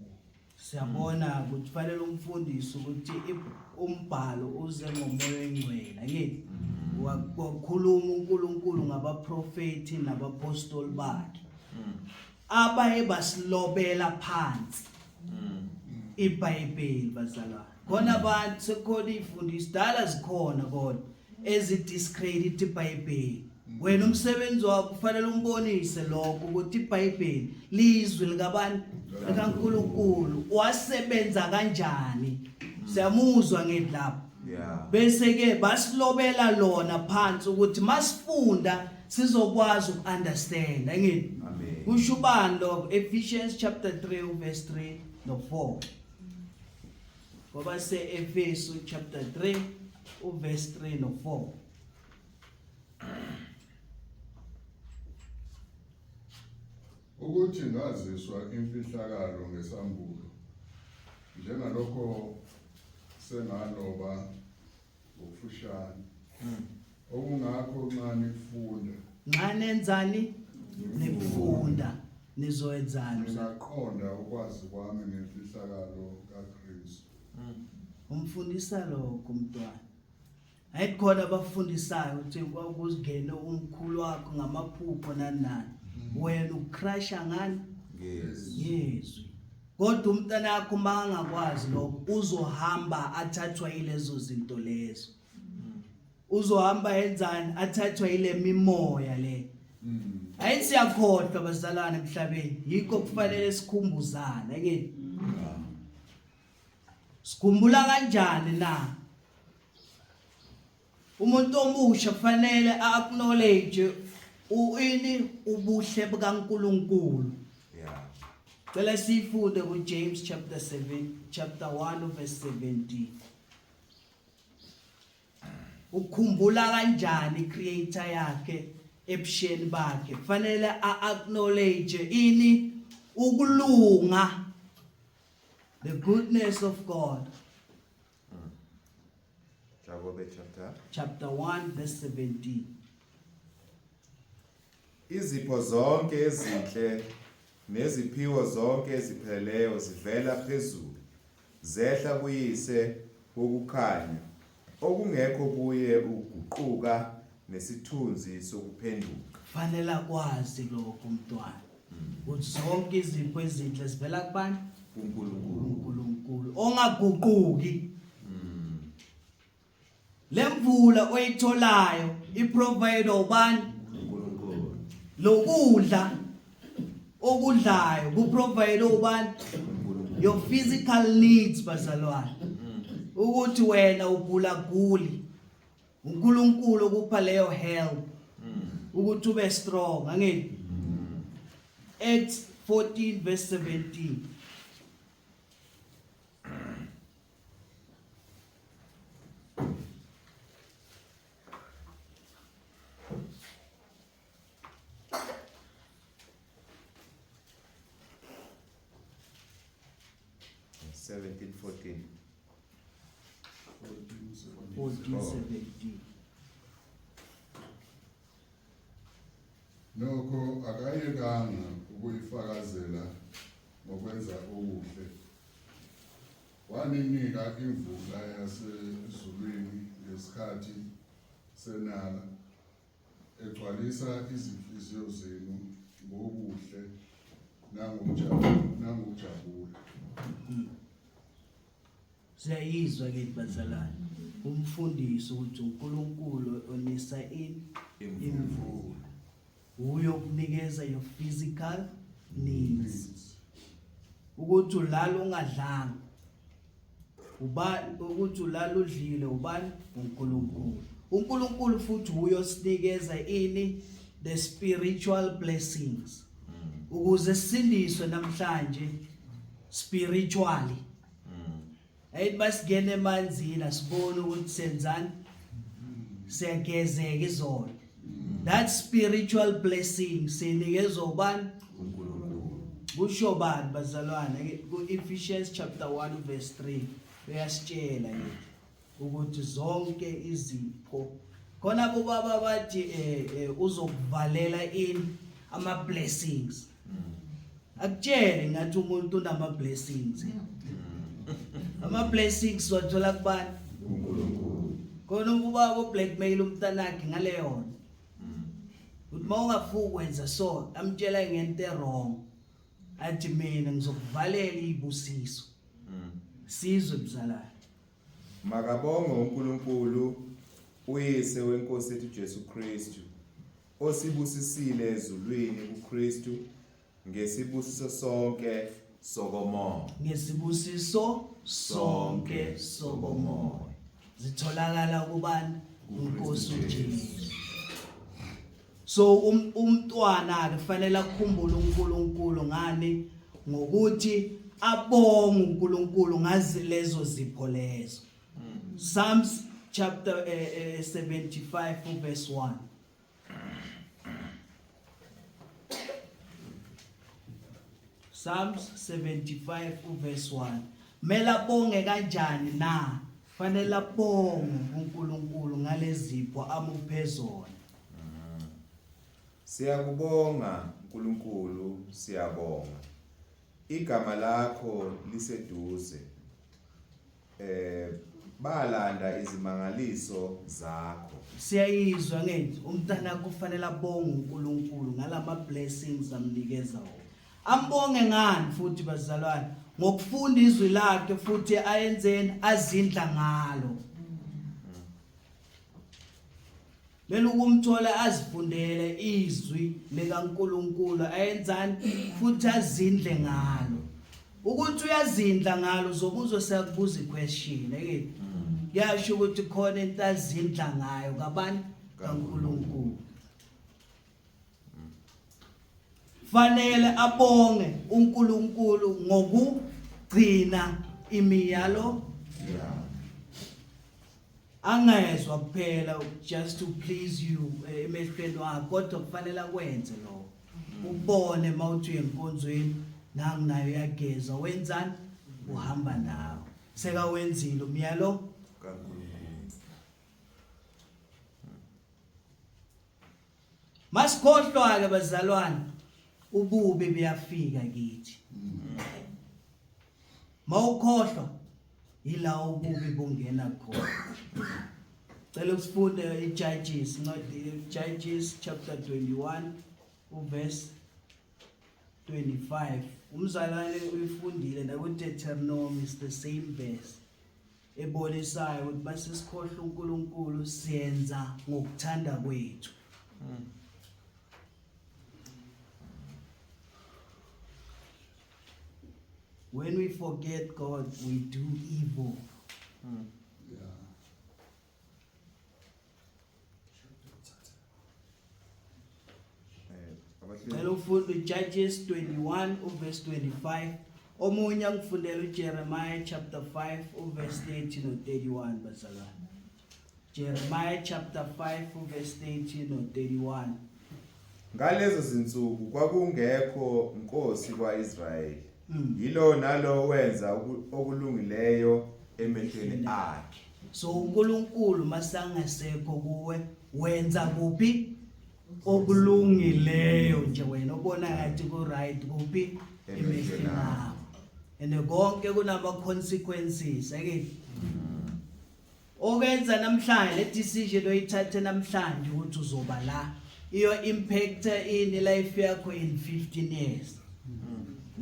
Siyabona ukuthi kufanele umfundisi ukuthi umbhalo uze ngomoya engcwele ngithi wakhuluma uNkulunkulu ngabaprofeti nabapostoli bakhe abaye basilobela phansi iBhayibheli bazalwane. Khona abantu sekhona ifundisi dala zikhona kodwa ezidiscredit iBhayibheli. Wena umsebenzi wakho kufanele umbonise lokho ukuthi iBhayibheli lizwi likabantu likaNkulunkulu wasebenza kanjani. Siyamuzwa ngedlapha. Bese ke basilobela lona phansi ukuthi masifunda sizokwazi ukunderstand ngithi. Kusho ubani lo Ephesians chapter 3 verse 3 no 4. Ngoba se Efeso chapter 3 verse 3 no 4. Ukuthi ngaziswa imfihlakalo ngesambulo njengalokho sengaloba ngokufushane okungakho nxa nifunda Nxa nenzani nifunda nizoenzani ngaqonda ukwazi kwami ngemfihlakalo kaKristu. umfundisa lokho umntwana. Ayikhona abafundisayo ukuthi kwakuzingene umkhulu wakho ngamaphupho nanani. Wena ucrasha ngani? Yezwi. Kodwa umntana wakho mangakwazi lokho uzohamba athathwa yilezo zinto lezo. Uzohamba enzani athathwa yile mimoya le. Ayithi siyakhohlwa bazalwane emhlabeni. Yikho kufanele sikhumbuzane ngithi. Sikhumbula kanjani na? Umuntu omusha fanele acknowledge ubuhle bukaNkulunkulu. Yeah. Cela sifunde kuJames chapter 1 verse 17. Ukhumbula kanjani creator yakhe ebusheni bakhe? Fanele acknowledge ukulunga, the goodness of God. Jakobe Chapter 1 verse 17. Izipho zonke ezinhle neziphiwo zonke ezipheleleyo zivela phezulu, zehla kuyise wokukhanya, okungekho kuye uguquka nesithunzi sokuphenduka. Fanele kwazi lokho umntwana. Ukuthi zonke izipho ezinhle zivela kubani? uNkulunkulu ongaguquki. Lemvula oyitholayo iprovide ubani? uNkulunkulu. Lokudla okudlayo kuprovide ubani? Your physical needs bazalwane. Ukuthi wena ugula guli, uNkulunkulu ukupha leyo help ukuthi ube strong. Angithi Acts 14 verse 17. Seventeen, 14. 14:17. Nokho akayekanga ukuyifakazela ngokwenza okuhle. Waninika imvula yasezulwini ngesikhathi senala, egcwalisa izinhliziyo zenu ngokuhle nangokujabula. Siyayizwa ke bazalwane. Umfundisi ukuthi uNkulunkulu onisa imvula. Uyo kunikeza your physical needs. Ukuthi ulala ungadlanga. Ukuthi ulala udlile ubani? uNkulunkulu. uNkulunkulu futhi uyo sinikeza the spiritual blessings. Ukuze sindiswe namhlanje spiritually. Ayithi basigene emanzini asibone ukuthi senzani? Siyagezeka izolo. That spiritual blessing sinikezwa ubani? uNkulunkulu. Kusho bani bazalwane ku-Ephesians chapter 1 verse 3 uyasitshela ukuthi zonke izipho khona bobaba bathi uzokuvalela ama blessings. Akutshele ngathi umuntu unama blessings. Ama blessings wathola kubani? uNkulunkulu. Khona ubaba oblackmail umntanakhe ngaleyo. Uthi mawungafuki kwenza so, amtshela ngento wrong. Athi mina ngizokuvalela izibusiso. Sizwe mzalwane. Makabonge uNkulunkulu uyise wenkosi yethu Jesu Kristu, osibusisile ezulwini kuKristu ngesibusiso sonke sokomoya. Ngesibusiso sonke sokomoya. Zitholakala kubani? uNkosi uJesu. So umntwana kufanele akukhumbule uNkulunkulu ngani? Ngokuthi abonge uNkulunkulu ngazi lezo zipho lezo. Psalms chapter 75 verse 1. Psalms 75 verse 1. Mela bonge kanjani na? Fanele bonge uNkulunkulu ngalezipho amuphe zona. Siyakubonga uNkulunkulu, siyabonga. Igama lakho liseduze. Balanda izimangaliso zakho. Siyayizwa ngithi umntana kufanele abonge uNkulunkulu ngalama blessings amnikeza wona. Ambonge ngani futhi bazalwane? Ngokufunda izwi lakhe futhi ayenzeni azindla ngalo. Lelo kumthola azifundele izwi likaNkulunkulu ayenzani futhi azindle ngalo. ukuthi uyazindla ngalo uzobuzwa siyakubuza iquestion ekhe yasho ukuthi khona into azindla ngayo kabantu kaNkulunkulu fanele abonge uNkulunkulu ngokugcina imiyalo angezwa kuphela just to please you emehlweni wakho kodwa kufanele akwenze lo ubone mawuthi uyenkonzweni nanginayo yageza wenzani uhamba nawo seka wenzile umyalo masikhohlwa ke bazalwane ububi buyafika kithi mawukhohlwa ila ububi bungena khona cela usifunde iJudges Judges chapter 21 verse 25 umzalwane uyifundile nakuDeuteronomy is the same verse ebonisayo ukuthi basisikhohlwa uNkulunkulu siyenza ngokuthanda kwethu when we forget God we do evil cela ufunde Judges 21 verse 25 omunye angifundela uJeremiah chapter 5 verse 30 no 31 bazalwane Jeremiah chapter 5 verse 30 no 31 ngalezo zinsuku kwakungekho inkosi kwaIsrayeli yilo nalo wenza okulungileyo emehlweni akhe so uNkulunkulu masangasekho kuwe wenza kuphi okulungileyo nje wena ubona ngathi ku right kuphi emehlweni akho ene konke kunama consequences ake okenza namhlanje le decision oyithathe namhlanje ukuthi uzoba la iyo impact in life yakho in 15 years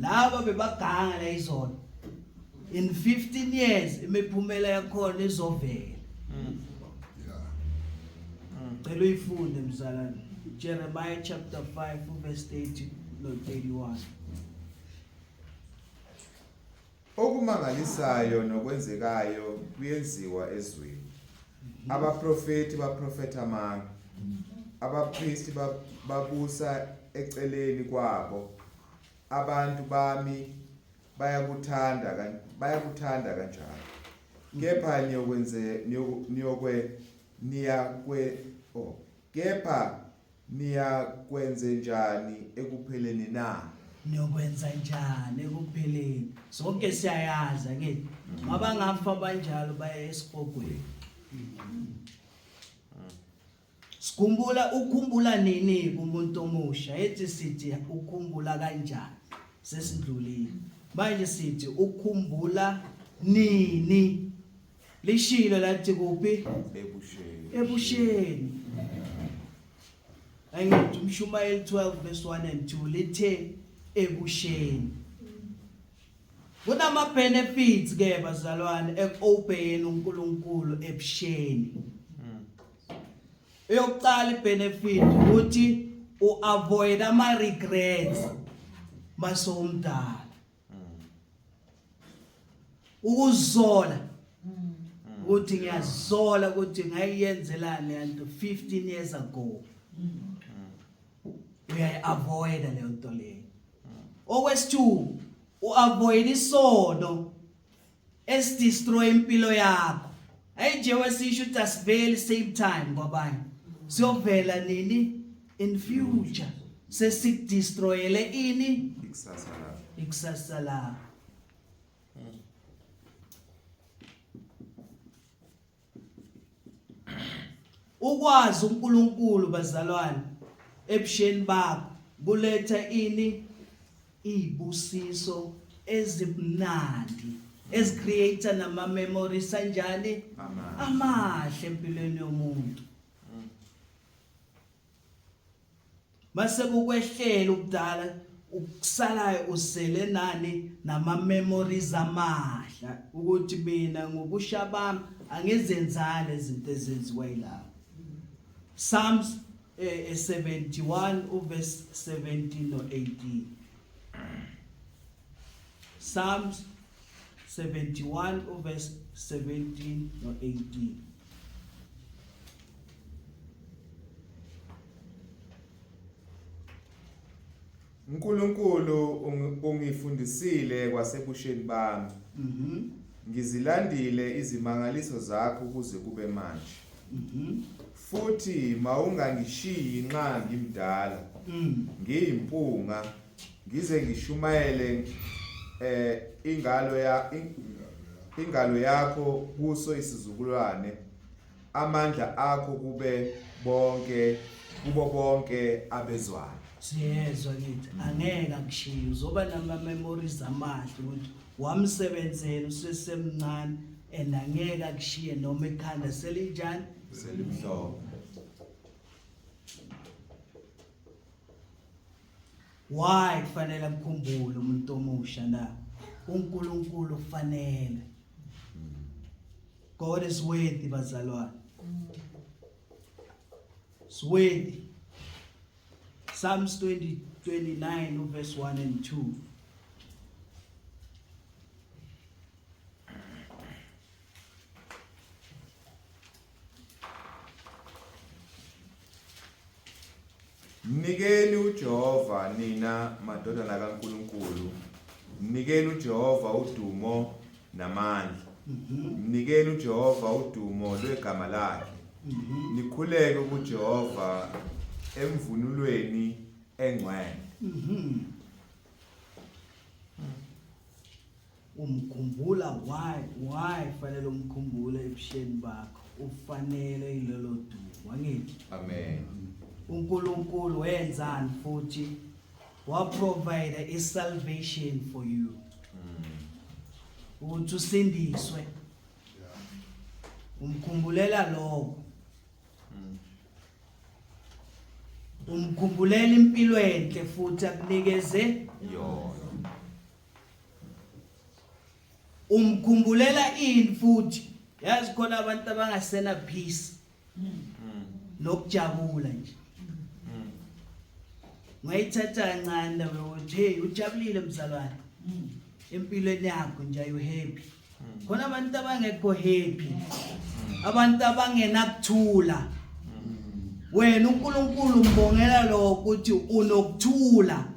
laba bebaganga la izona in 15 years imiphumela yakho izovela cela uyifunde mzalwane Jeremiah chapter 5 verse 30 no 31 okumangalisayo nokwenzekayo kuyenziwa ezweni abaprofeti baprofeta amanga abapristi babusa eceleni kwabo abantu bami bayakuthanda kanjalo kepha kepha niyakwenze njani ekupheleni na niyokwenza njani ekupheleni sonke siyayazi ke mabangafa banjalo baya esibhogweni ukhumbula nini kumuntu omusha ethi sithi ukhumbula kanjani sesindlulile manje sithi ukhumbula nini lishilo lathi kuphi ebusheni angithi uMshumayeli 12 verse 1 and 2 lithe ebusheni kunama benefits ke bazalwane ekobeyeni uNkulunkulu ebusheni eyokuqala ibenefit ukuthi uavoid ama regrets masomdala ukuzola ukuthi ngiyazola ukuthi ngayiyenzelana lento 15 years ago uyayiavoid leyo nto leyo okwesithu uavoid isono esidestroy impilo yakho ayinje wesisho ukuthi asiveli same time kwabanye siyovela nini in future sesikudestroyele ini ikusasa la ukwazi uNkulunkulu bazalwane ebusheni bakho kuletha ini ibusiso ezimnandi ezicreator nama memories kanjani amahle empilweni yomuntu mase kukwehlela ukudala ukusalayo usele nani nama memories amahla ukuthi mina ngobusha bami angezenzana izinto ezenziwa yilapho Psalms 71 verse 17 no 18 Psalms 71 verse 17 no 18. uNkulunkulu ungifundisile kwasebusheni bami. Ngizilandile izimangaliso zakho kuze kube manje. Futhi mawungangishiyi nxa ngimdala. Ngiyimpunga ngize ngishumayele ingalo yakho kuso isizukulwane. Amandla akho kubo bonke abezwayo. Siyezwa ngithi angeke akushiye uzoba nama memories amahle ukuthi wamsebenzela usesemncane and angeke akushiye noma ekhanda selinjani Selimhlophe. why kufanele akukhumbule umuntu omusha na uNkulunkulu kufanele God is worthy bazalwane is worthy. Psalms 29 verse 1 and 2. Mnikeni uJehova nina madodana kaNkulunkulu. Mnikeni uJehova udumo namandla. Mnikeni uJehova udumo lwegama lakhe. Nikhuleke kuJehova emvunulweni engcwele. Umkhumbula why fanele umkhumbule ebusheni bakho ufanele ilolo dumo ngithi Amen. uNkulunkulu wenzani futhi wa provide a salvation for you ukuthi usindiswe umkhumbulela lokho umkhumbulela impilo enhle futhi akunikeze Yona. umkhumbulela ini futhi yazi khona abantu abangasena peace nokujabula nje ngayithatha kancane ukuthi hey ujabulile mzalwane empilweni yakho nje you happy khona abantu abangekho happy abantu abangenakuthula wena uNkulunkulu umbongela lo ukuthi unokuthula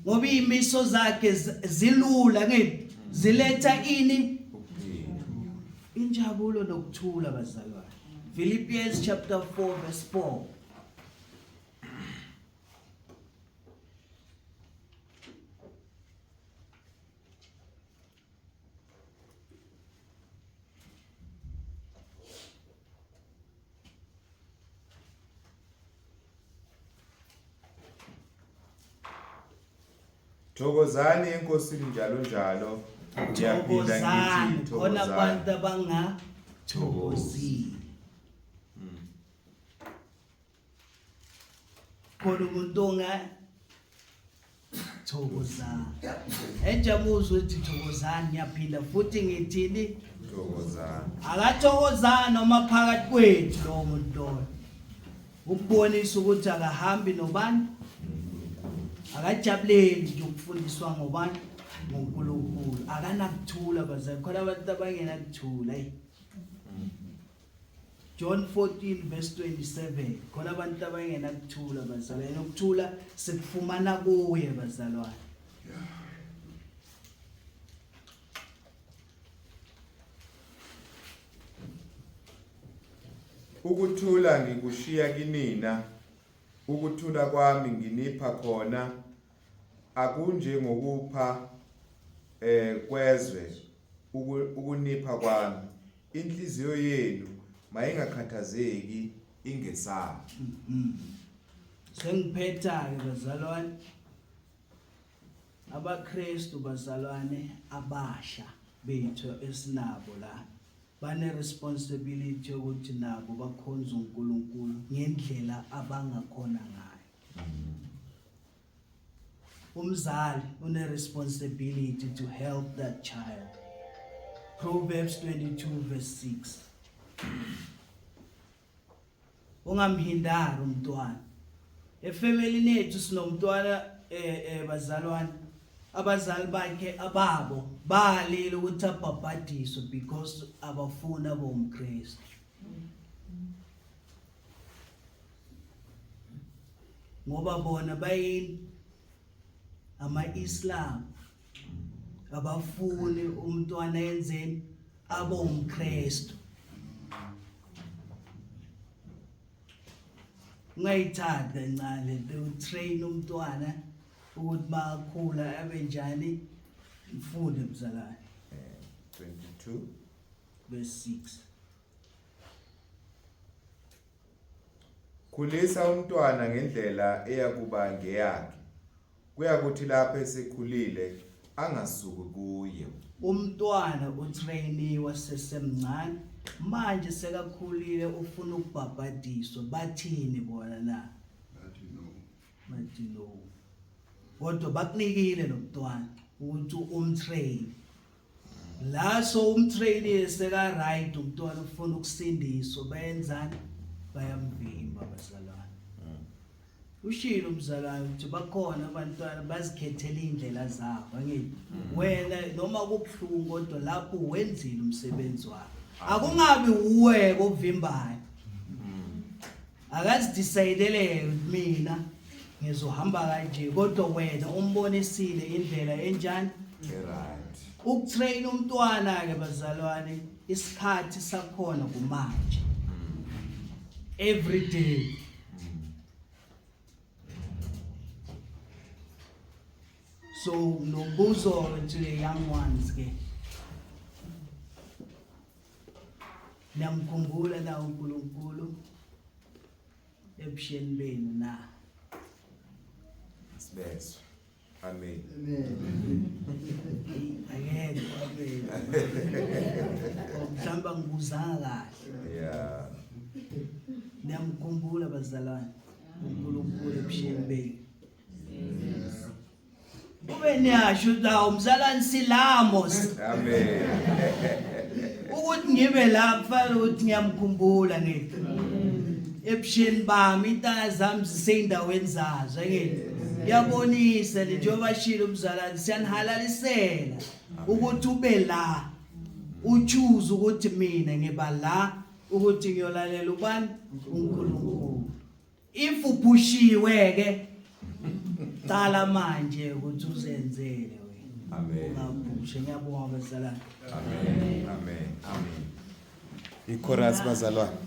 ngoba imiso zakhe zilula ngithi ziletha ini injabulo nokuthula bazalwane. Philippians chapter 4 verse 4. Thokozani enkosini njalo njalo. Ngiyaphinda ngithi khona abantu thokozani. abangathokozile khona umuntu ongathokozani ejamuzwe ukuthi thokozani ngiyaphinda futhi ngithini Thokozani. akathokozani noma phakathi kwethu lo muntu loyo ukubonisa ukuthi akahambi nobani akajabuleli nje ukufundiswa ngobani ngoNkulunkulu akanakuthula bazali khona abantu abangenakuthula John 14 verse 27 khona abantu abangenakuthula bazali nokuthula sikufumana kuye bazalwane Ukuthula ngikushiya kinina. Ukuthula kwami nginipha khona akunje ngokupha kwezwe ukunipha kwami. Inhliziyo yenu mayingakhathazeki ingesabi. sengiphetha ke bazalwane abaKristu bazalwane abasha bethu esinabo la bane responsibility ukuthi nabo bakhonza uNkulunkulu ngendlela abangakhona ngayo. Umzali une responsibility to help that child. Proverbs 22 verse 6. Ungamhindari umntwana. Efamily nethu sinomntwana bazalwane abazali bakhe ababo balile ukuthi abhabhadiswe because abafuna bomKristu. Ngoba bona bayini ama-Islam abafuni umntwana enzeni abomKristu. Ungayithatha kancane lento train umntwana ukuthi makhula abe njani mfunde mzalwane. 22 verse 6. Khulisa umntwana ngendlela eyakuba ngeyakhe. Kuyakuthi lapho esekhulile angasuki kuye. Umntwana utrainiwa sesemncane, manje sekakhulile ufuna ukubhabhadiswa. Bathini bona na? Bathi no. Kodwa bakunikile lo mntwana ukuthi umtrain. La so umtrainile seka right umntwana ufuna ukusindiswa bayenzani? Bayamvimba bazalwane. Ushilo umzalwane ukuthi bakhona abantwana bazikhethela indlela zabo ngithi wena noma kubhlungu kodwa lapho wenzile umsebenzi wakho. Akungabi uwe ovimbayo. Akazidecidele mina ngizohamba kanje kodwa wena umbonisile indlela enjani? Right. Ukutrain umntwana ke bazalwane isikhathi sakhona kumanje. Every day. So nobuzo to the young ones ke. Niyamkhumbula na uNkulunkulu ebusheni benu na. Sibese. Amen. Again, amen. Mhlamba ngibuzanga kahle. Yeah. Niyamkhumbula bazalwane uNkulunkulu ebusheni benu. Ube niyasho la umzalwane silamos. Amen. Ukuthi ngibe la kufanele ukuthi ngiyamkhumbula ngithi. Ebusheni bami intanga zami zisendaweni zazo ngithi. Yabonisa njengoba shilo umzalwane siyanihalalisela ukuthi ube la. Uchoose ukuthi mina ngiba la ukuthi ngiyolalela ubani uNkulunkulu. If uphushiwe ke cala manje ukuthi uzenzele wena. Amen. Ungaphushe ngiyabonga bazalwane. Amen. Amen. Amen. Ichorus bazalwane.